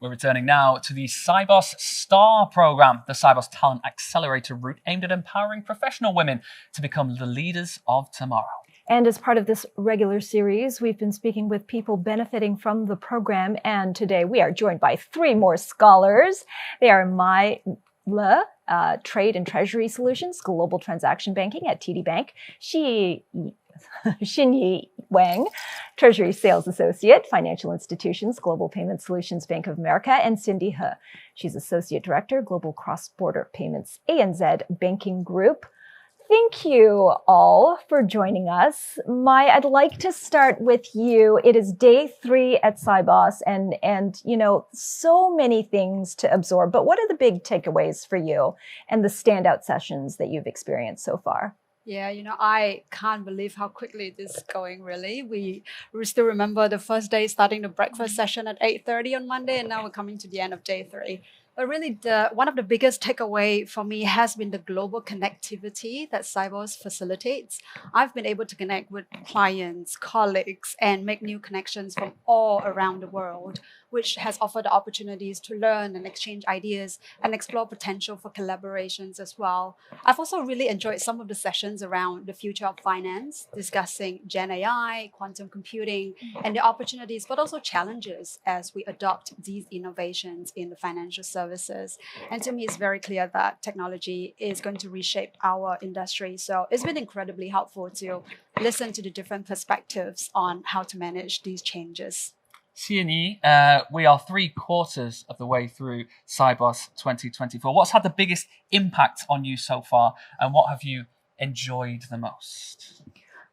We're returning now to the Sibos STAR program, the Sibos Talent Accelerator Route, aimed at empowering professional women to become the leaders of tomorrow. And as part of this regular series, we've been speaking with people benefiting from the program. And today we are joined by 3 more scholars. They are Mai Lê, Trade and Treasury Solutions, Global Transaction Banking at TD Bank. Xinyi Wang, Treasury Sales Associate, Financial Institutions, Global Payment Solutions, Bank of America, and Cindy He. She's Associate Director, Global Cross-Border Payments, ANZ Banking Group. Thank you all for joining us. Mai, I'd like to start with you. It is day 3 at Sibos and you know, so many things to absorb, but what are the big takeaways for you and the standout sessions that you've experienced so far? Yeah, you know, I can't believe how quickly this is going, really. We still remember the first day starting the breakfast session at 8:30 on Monday, and now we're coming to the end of day 3. But really, one of the biggest takeaway for me has been the global connectivity that Sibos facilitates. I've been able to connect with clients, colleagues, and make new connections from all around the world, which has offered opportunities to learn and exchange ideas and explore potential for collaborations as well. I've also really enjoyed some of the sessions around the future of finance, discussing Gen AI, quantum computing, and the opportunities, but also challenges as we adopt these innovations in the financial services. And to me, it's very clear that technology is going to reshape our industry. So it's been incredibly helpful to listen to the different perspectives on how to manage these changes. Xinyi, we are 3/4 of the way through Sibos 2024. What's had the biggest impact on you so far, and what have you enjoyed the most?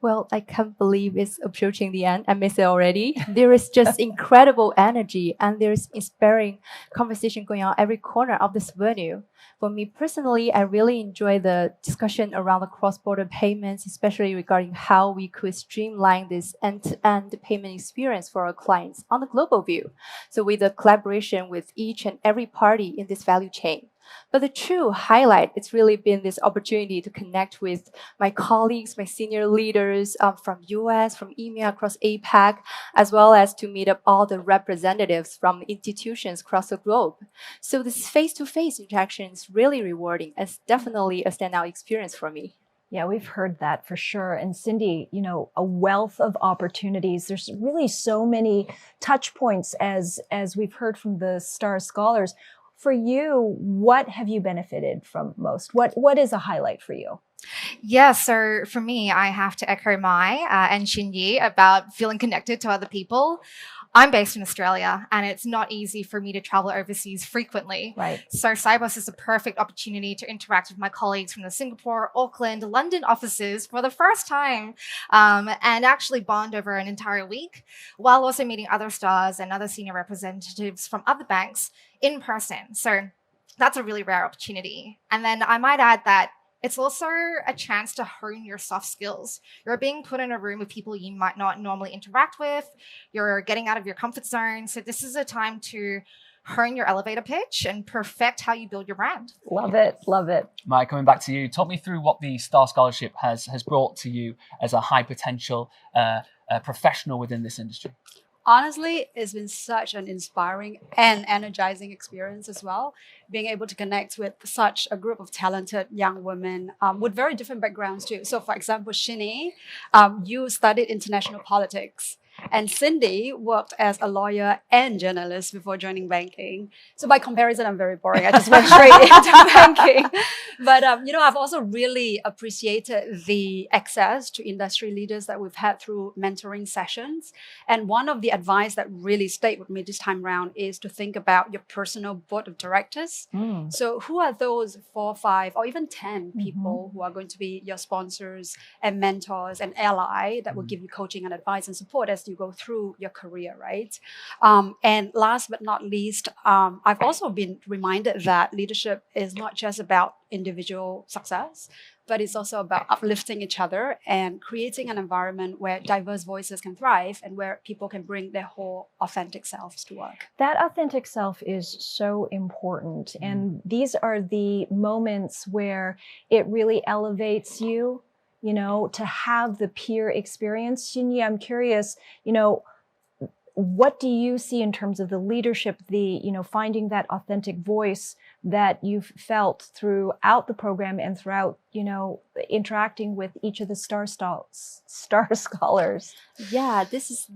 Well, I can't believe it's approaching the end. I miss it already. There is just incredible energy and there's inspiring conversation going on every corner of this venue. For me personally, I really enjoy the discussion around the cross-border payments, especially regarding how we could streamline this end-to-end payment experience for our clients on the global view. So with the collaboration with each and every party in this value chain. But the true highlight, it's really been this opportunity to connect with my colleagues, my senior leaders from US, from EMEA, across APAC, as well as to meet up all the representatives from institutions across the globe. So this face-to-face interaction is really rewarding. It's definitely a standout experience for me. Yeah, we've heard that for sure. And Cindy, you know, a wealth of opportunities. There's really so many touch points as we've heard from the STAR scholars. For you, what have you benefited from most? What is a highlight for you? Yeah, so for me, I have to echo Mai and Xinyi about feeling connected to other people. I'm based in Australia and it's not easy for me to travel overseas frequently. Right. So Sibos is a perfect opportunity to interact with my colleagues from the Singapore, Auckland, London offices for the first time and actually bond over an entire week while also meeting other stars and other senior representatives from other banks in person. So that's a really rare opportunity. And then I might add that it's also a chance to hone your soft skills. You're being put in a room with people you might not normally interact with. You're getting out of your comfort zone. So this is a time to hone your elevator pitch and perfect how you build your brand. Love it. Love it. Mai, coming back to you, talk me through what the STAR Scholarship has brought to you as a high potential professional within this industry. Honestly, it's been such an inspiring and energizing experience as well, being able to connect with such a group of talented young women with very different backgrounds too. So for example, Xinyi, you studied international politics. And Cindy worked as a lawyer and journalist before joining banking. So by comparison, I'm very boring. I just went straight into banking. But, you know, I've also really appreciated the access to industry leaders that we've had through mentoring sessions. And one of the advice that really stayed with me this time around is to think about your personal board of directors. So who are those 4, 5, or even 10 people who are going to be your sponsors and mentors and ally that will give you coaching and advice and support as you go through your career, right? And last but not least, I've also been reminded that leadership is not just about individual success, but it's also about uplifting each other and creating an environment where diverse voices can thrive and where people can bring their whole authentic selves to work. That authentic self is so important. And these are the moments where it really elevates you, you know, to have the peer experience. Xinyi, I'm curious, you know, what do you see in terms of the leadership, the, finding that authentic voice that you've felt throughout the program and throughout, interacting with each of the star scholars? Yeah, this is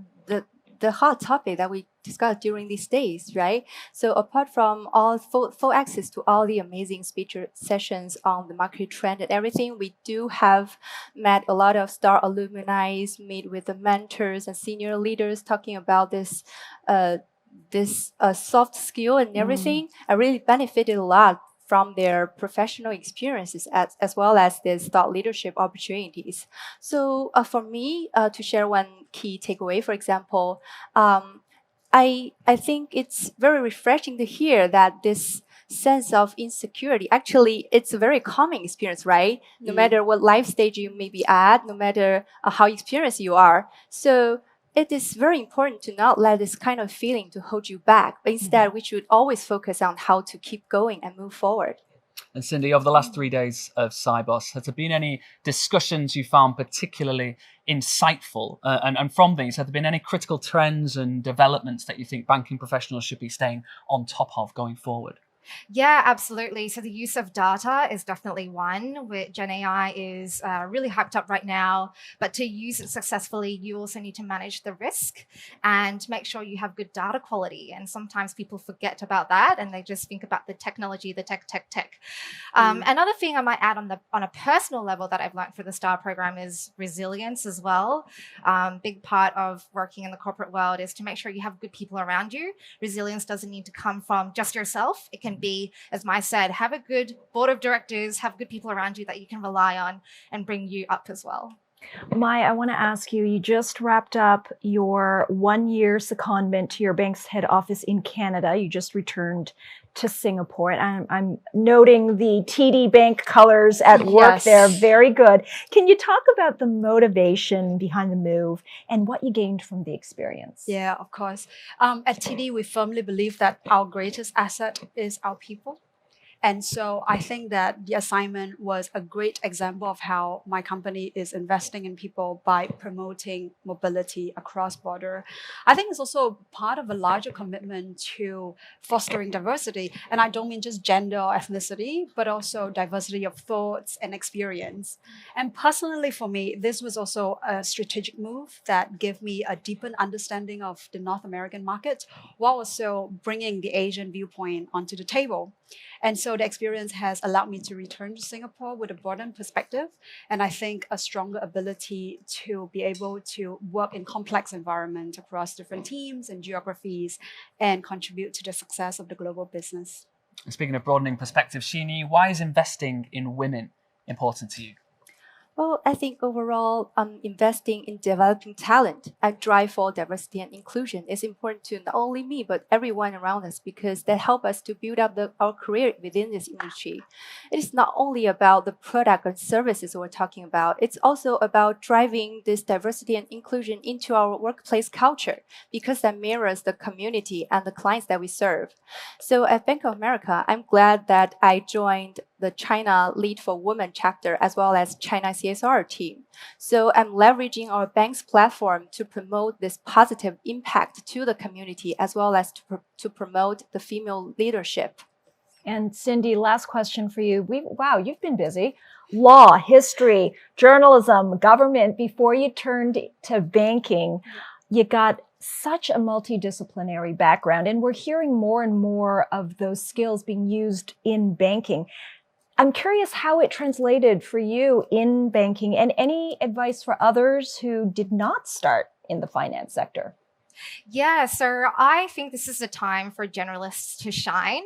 the hot topic that we discussed during these days, right? So apart from all full access to all the amazing speaker sessions on the market trend and everything, we do have met a lot of star alumni, meet with the mentors and senior leaders talking about this soft skill and everything. I really benefited a lot from their professional experiences as well as their thought leadership opportunities. So for me, to share one key takeaway, for example, I think it's very refreshing to hear that this sense of insecurity, actually, it's a very common experience, right? No matter what life stage you may be at, no matter how experienced you are. So it is very important to not let this kind of feeling to hold you back, but instead we should always focus on how to keep going and move forward. And Cindy, over the last 3 days of Sibos, has there been any discussions you found particularly insightful? And from these, have there been any critical trends and developments that you think banking professionals should be staying on top of going forward? Yeah, absolutely. So the use of data is definitely one, which Gen AI is really hyped up right now. But to use it successfully, you also need to manage the risk and make sure you have good data quality. And sometimes people forget about that and they just think about the technology, the tech. Another thing I might add on a personal level that I've learned for the STAR program is resilience as well. Big part of working in the corporate world is to make sure you have good people around you. Resilience doesn't need to come from just yourself. It can be, as Mai said, have a good board of directors, have good people around you that you can rely on and bring you up as well. Mai, I want to ask you, you just wrapped up your 1-year secondment to your bank's head office in Canada. You just returned to Singapore. And I'm noting the TD Bank colors at work there. Very good. Can you talk about the motivation behind the move and what you gained from the experience? Yeah, of course. At TD, we firmly believe that our greatest asset is our people. And so I think that the assignment was a great example of how my company is investing in people by promoting mobility across border. I think it's also part of a larger commitment to fostering diversity. And I don't mean just gender or ethnicity, but also diversity of thoughts and experience. And personally for me, this was also a strategic move that gave me a deepened understanding of the North American market, while also bringing the Asian viewpoint onto the table. And so the experience has allowed me to return to Singapore with a broadened perspective, and I think a stronger ability to be able to work in complex environments across different teams and geographies and contribute to the success of the global business. Speaking of broadening perspective, Xinyi, why is investing in women important to you? Well, I think overall, investing in developing talent and drive for diversity and inclusion is important to not only me, but everyone around us, because that help us to build up our career within this industry. It is not only about the product and services we're talking about, it's also about driving this diversity and inclusion into our workplace culture, because that mirrors the community and the clients that we serve. So at Bank of America, I'm glad that I joined the China Lead for Women chapter as well as China CSR team. So I'm leveraging our bank's platform to promote this positive impact to the community as well as to promote the female leadership. And Cindy, last question for you. Wow, you've been busy. Law, history, journalism, government. Before you turned to banking, you got such a multidisciplinary background, and we're hearing more and more of those skills being used in banking. I'm curious how it translated for you in banking, and any advice for others who did not start in the finance sector. Yeah, so I think this is a time for generalists to shine.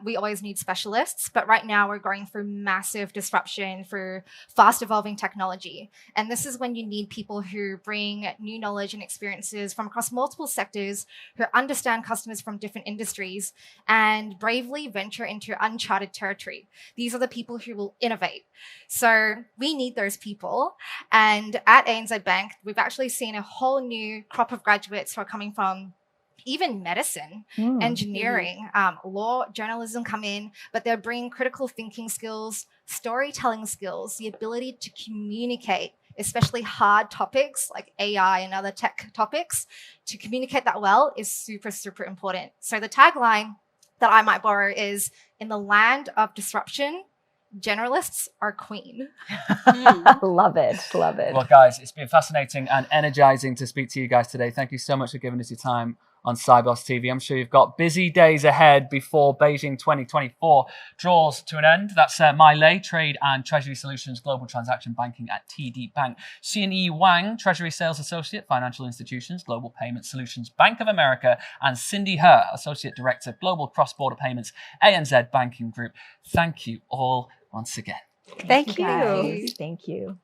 We always need specialists, but right now we're going through massive disruption for fast evolving technology. And this is when you need people who bring new knowledge and experiences from across multiple sectors, who understand customers from different industries and bravely venture into uncharted territory. These are the people who will innovate. So we need those people. And at ANZ Bank, we've actually seen a whole new crop of graduates who are coming from even medicine, engineering, law, journalism come in, but they're bringing critical thinking skills, storytelling skills, the ability to communicate especially hard topics like AI and other tech topics, to communicate that well is super, super important. So the tagline that I might borrow is, in the land of disruption, generalists are queen. Love it. Love it. Well, guys, it's been fascinating and energizing to speak to you guys today. Thank you so much for giving us your time on Sibos TV. I'm sure you've got busy days ahead before Beijing 2024 draws to an end. That's Mai Lê, Trade and Treasury Solutions, Global Transaction Banking at TD Bank. Xinyi Wang, Treasury Sales Associate, Financial Institutions, Global Payment Solutions, Bank of America, and Cindy He, Associate Director, Global Cross-Border Payments, ANZ Banking Group. Thank you all once again. Thank you. guys. Thank you.